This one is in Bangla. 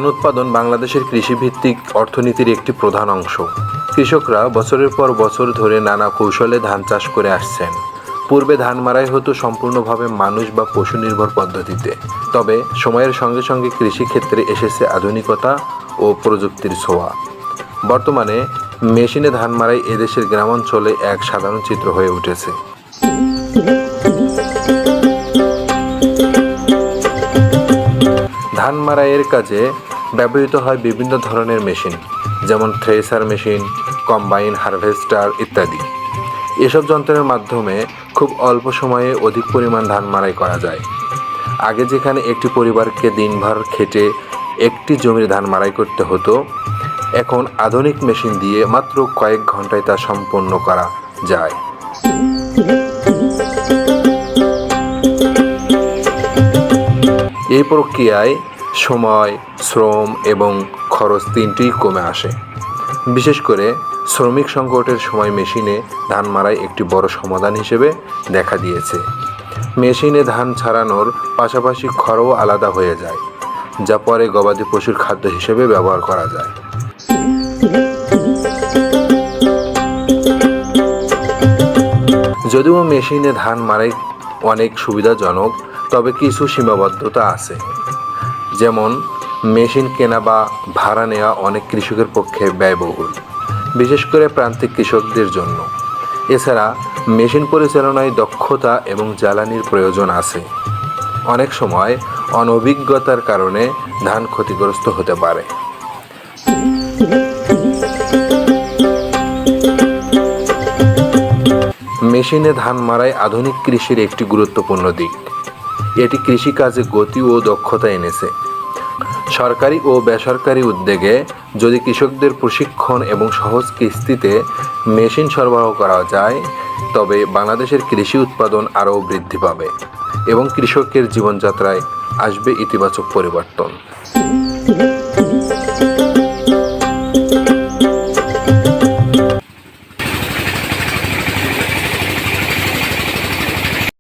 ধান উৎপাদন বাংলাদেশের কৃষিভিত্তিক অর্থনীতির একটি প্রধান অংশ। কৃষকরা বছরের পর বছর ধরে নানা কৌশলে ধান চাষ করে আসছেন। পূর্বে ধান মাড়াই হতো সম্পূর্ণভাবে মানুষ বা পশু নির্ভর পদ্ধতিতে। তবে সময়ের সঙ্গে সঙ্গে কৃষিক্ষেত্রে এসেছে আধুনিকতা ও প্রযুক্তির ছোঁয়া। বর্তমানে মেশিনে ধান মাড়াই এদেশের গ্রামাঞ্চলে এক সাধারণ চিত্র হয়ে উঠেছে। ধান মাড়াইয়ের কাজে ব্যবহৃত হয় বিভিন্ন ধরনের মেশিন, যেমন থ্রেসার মেশিন, কম্বাইন হারভেস্টার ইত্যাদি। এসব যন্ত্রের মাধ্যমে খুব অল্প সময়ে অধিক পরিমাণ ধান মাড়াই করা যায়। আগে যেখানে একটি পরিবারকে দিনভর খেটে একটি জমির ধান মাড়াই করতে হতো, এখন আধুনিক মেশিন দিয়ে মাত্র কয়েক ঘন্টায় তা সম্পন্ন করা যায়। এই প্রক্রিয়ায় সময়, শ্রম এবং খরচ তিনটিই কমে আসে। বিশেষ করে শ্রমিক সংকটের সময় মেশিনে ধান মাড়াই একটি বড় সমাধান হিসেবে দেখা দিয়েছে। মেশিনে ধান ছাড়ানোর পাশাপাশি খড়ও আলাদা হয়ে যায়, যা পরে গবাদি পশুর খাদ্য হিসেবে ব্যবহার করা যায়। যদিও মেশিনে ধান মাড়াই অনেক সুবিধাজনক, তবে কিছু সীমাবদ্ধতা আছে। যেমন মেশিন কেনা বা ভাড়া নেওয়া অনেক কৃষকের পক্ষে ব্যয়বহুল, বিশেষ করে প্রান্তিক কৃষকদের জন্য। এছাড়া মেশিন পরিচালনায় দক্ষতা এবং জ্বালানির প্রয়োজন আছে। অনেক সময় অনভিজ্ঞতার কারণে ধান ক্ষতিগ্রস্ত হতে পারে। মেশিনে ধান মাড়াই আধুনিক কৃষির একটি গুরুত্বপূর্ণ দিক। এটি কৃষিকাজে গতি ও দক্ষতা এনেছে। সরকারি ও বেসরকারি উদ্যোগে যদি কৃষকদের প্রশিক্ষণ এবং সহজ কিস্তিতে মেশিন সরবরাহ করা যায়, তবে বাংলাদেশের কৃষি উৎপাদন আরও বৃদ্ধি পাবে এবং কৃষকের জীবনযাত্রায় আসবে ইতিবাচক পরিবর্তন।